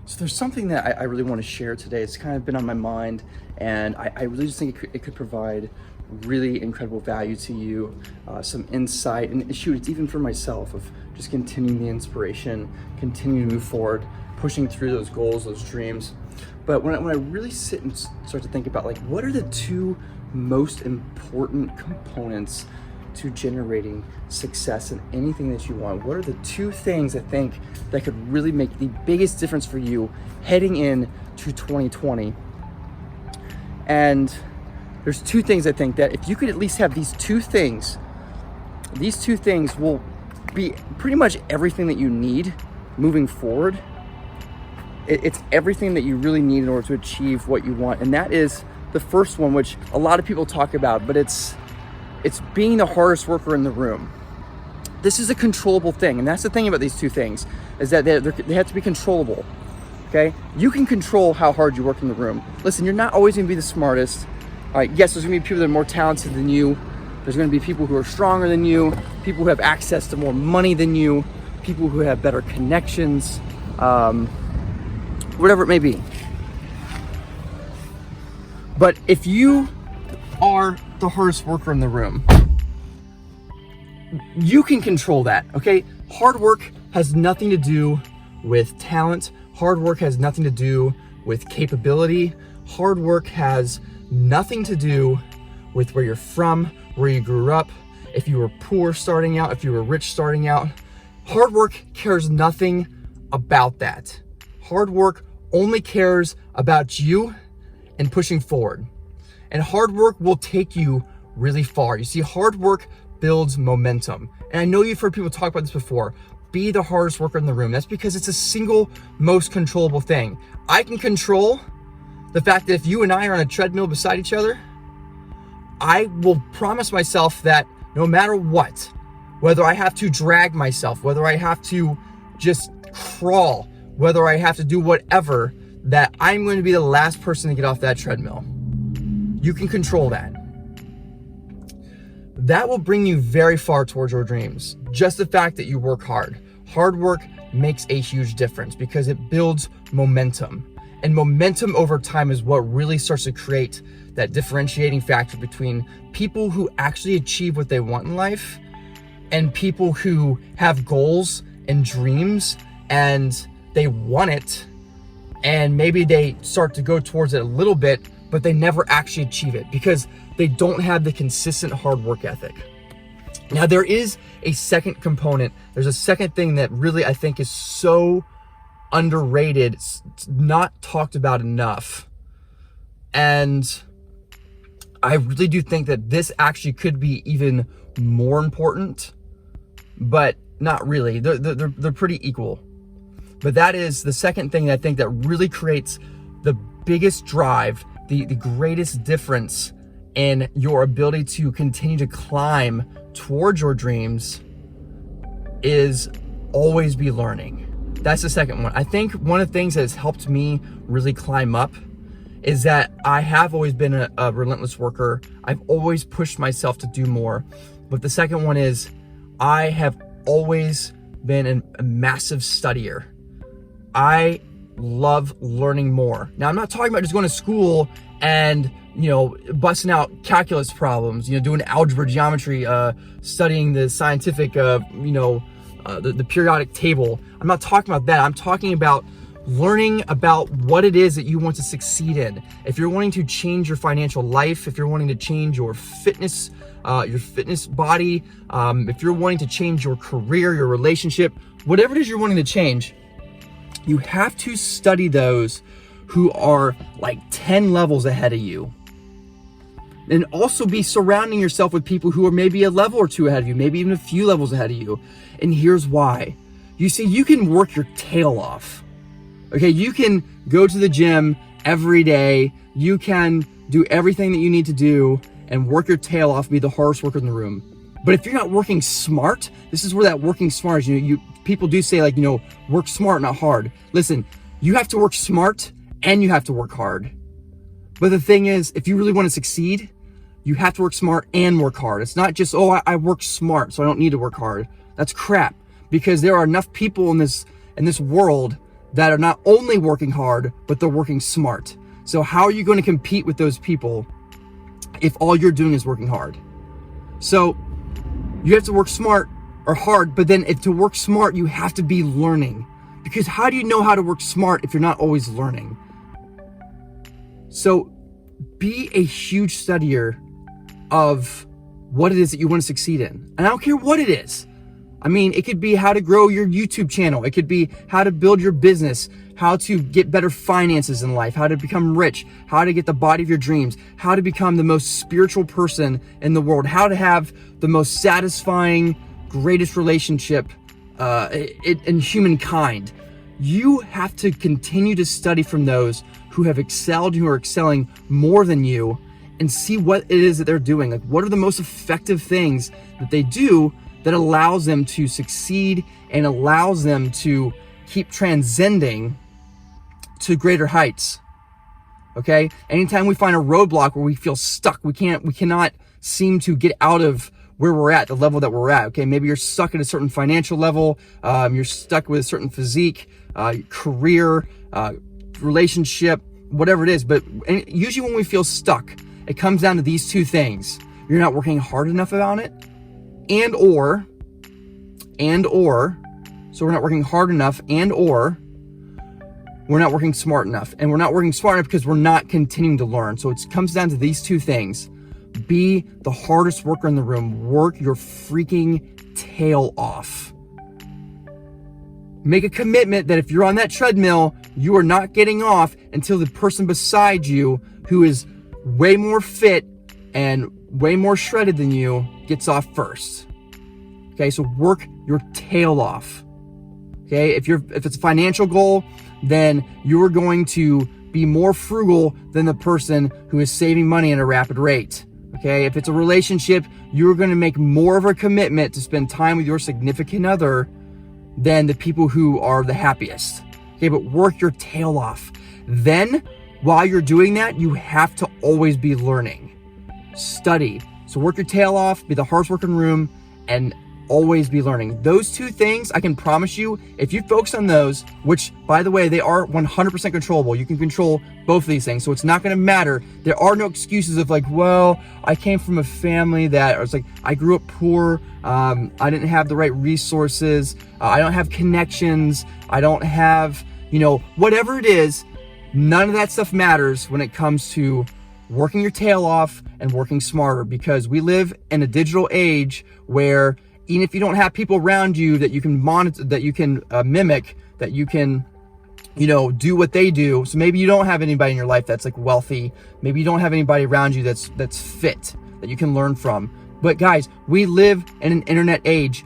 So there's something that I really want to share today. It's kind of been on my mind, and I really just think it could provide really incredible value to you, some insight, and shoot, it's even for myself of just continuing the inspiration, continuing to move forward, pushing through those goals, those dreams. But when I really sit and start to think about, like, what are the two most important components to generating success in anything that you want? What are the two things I think that could really make the biggest difference for you heading in to 2020? And there's two things I think that if you could at least have these two things will be pretty much everything that you need moving forward. It's everything that you really need in order to achieve what you want. And that is the first one, which a lot of people talk about, but it's being the hardest worker in the room. This is a controllable thing, and that's the thing about these two things, is that they have to be controllable, okay? You can control how hard you work in the room. Listen, you're not always gonna be the smartest. All right, yes, there's gonna be people that are more talented than you. There's gonna be people who are stronger than you, people who have access to more money than you, people who have better connections, whatever it may be. But if you are the hardest worker in the room, you can control that, okay? Hard work has nothing to do with talent. Hard work has nothing to do with capability. Hard work has nothing to do with where you're from, where you grew up, if you were poor starting out, if you were rich starting out. Hard work cares nothing about that. Hard work only cares about you and pushing forward. And hard work will take you really far. You see, hard work builds momentum. And I know you've heard people talk about this before. Be the hardest worker in the room. That's because it's a single most controllable thing. I can control the fact that if you and I are on a treadmill beside each other, I will promise myself that no matter what, whether I have to drag myself, whether I have to just crawl, whether I have to do whatever, that I'm going to be the last person to get off that treadmill. You can control that. That will bring you very far towards your dreams. Just the fact that you work hard. Hard work makes a huge difference because it builds momentum. And momentum over time is what really starts to create that differentiating factor between people who actually achieve what they want in life and people who have goals and dreams and they want it, and maybe they start to go towards it a little bit, but they never actually achieve it because they don't have the consistent hard work ethic. Now, there is a second component. There's a second thing that really I think is so underrated, it's not talked about enough. And I really do think that this actually could be even more important, but not really. They're pretty equal. But that is the second thing that I think that really creates the biggest drive, the greatest difference in your ability to continue to climb towards your dreams is always be learning. That's the second one. I think one of the things that has helped me really climb up is that I have always been a relentless worker. I've always pushed myself to do more. But the second one is I have always been a massive studier. I love learning more. Now, I'm not talking about just going to school and, busting out calculus problems, doing algebra, geometry, studying the scientific, the periodic table. I'm not talking about that. I'm talking about learning about what it is that you want to succeed in. If you're wanting to change your financial life, if you're wanting to change your fitness body, if you're wanting to change your career, your relationship, whatever it is you're wanting to change, you have to study those who are like 10 levels ahead of you. And also be surrounding yourself with people who are maybe a level or two ahead of you, maybe even a few levels ahead of you. And here's why. You see, you can work your tail off. Okay, you can go to the gym every day. You can do everything that you need to do and work your tail off, be the hardest worker in the room. But if you're not working smart, this is where that working smart is. People do say work smart, not hard. Listen, you have to work smart and you have to work hard. But the thing is, if you really want to succeed, you have to work smart and work hard. It's not just, I work smart, so I don't need to work hard. That's crap, because there are enough people in this world that are not only working hard, but they're working smart. So how are you going to compete with those people if all you're doing is working hard? So you have to work smart or hard, but then if to work smart, you have to be learning. Because how do you know how to work smart if you're not always learning? So be a huge studier of what it is that you want to succeed in. And I don't care what it is. I mean, it could be how to grow your YouTube channel. It could be how to build your business, how to get better finances in life, how to become rich, how to get the body of your dreams, how to become the most spiritual person in the world, how to have the most satisfying, greatest relationship in humankind. You have to continue to study from those who have excelled, who are excelling more than you, and see what it is that they're doing. Like, what are the most effective things that they do that allows them to succeed and allows them to keep transcending to greater heights. Okay? Anytime we find a roadblock where we feel stuck, we cannot seem to get out of where we're at, the level that we're at. Okay? Maybe you're stuck at a certain financial level, you're stuck with a certain physique, career, relationship, whatever it is. But usually when we feel stuck, it comes down to these two things. You're not working hard enough on it, and or, so we're not working hard enough, and or we're not working smart enough. And we're not working smart enough because we're not continuing to learn. So it comes down to these two things. Be the hardest worker in the room. Work your freaking tail off. Make a commitment that if you're on that treadmill, you are not getting off until the person beside you, who is way more fit and way more shredded than you, gets off first. Okay, so work your tail off. Okay, if it's a financial goal, then you're going to be more frugal than the person who is saving money at a rapid rate. Okay, if it's a relationship, you're going to make more of a commitment to spend time with your significant other than the people who are the happiest. Okay, but work your tail off. Then, while you're doing that, you have to always be learning. Study. So work your tail off, be the hardest worker in the room, and always be learning. Those two things, I can promise you, if you focus on those, which, by the way, they are 100% controllable. You can control both of these things, so it's not going to matter. There are no excuses of like, well, I came from a family that, or it's like, I grew up poor, I didn't have the right resources, I don't have connections, I don't have, whatever it is. None of that stuff matters when it comes to working your tail off and working smarter, because we live in a digital age where even if you don't have people around you that you can monitor, that you can mimic, that you can, do what they do. So maybe you don't have anybody in your life that's like wealthy. Maybe you don't have anybody around you that's fit, that you can learn from. But guys, we live in an internet age.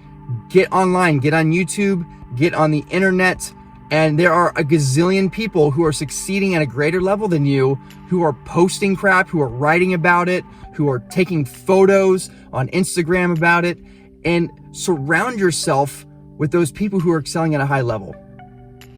Get online, get on YouTube, get on the internet. And there are a gazillion people who are succeeding at a greater level than you, who are posting crap, who are writing about it, who are taking photos on Instagram about it. And surround yourself with those people who are excelling at a high level.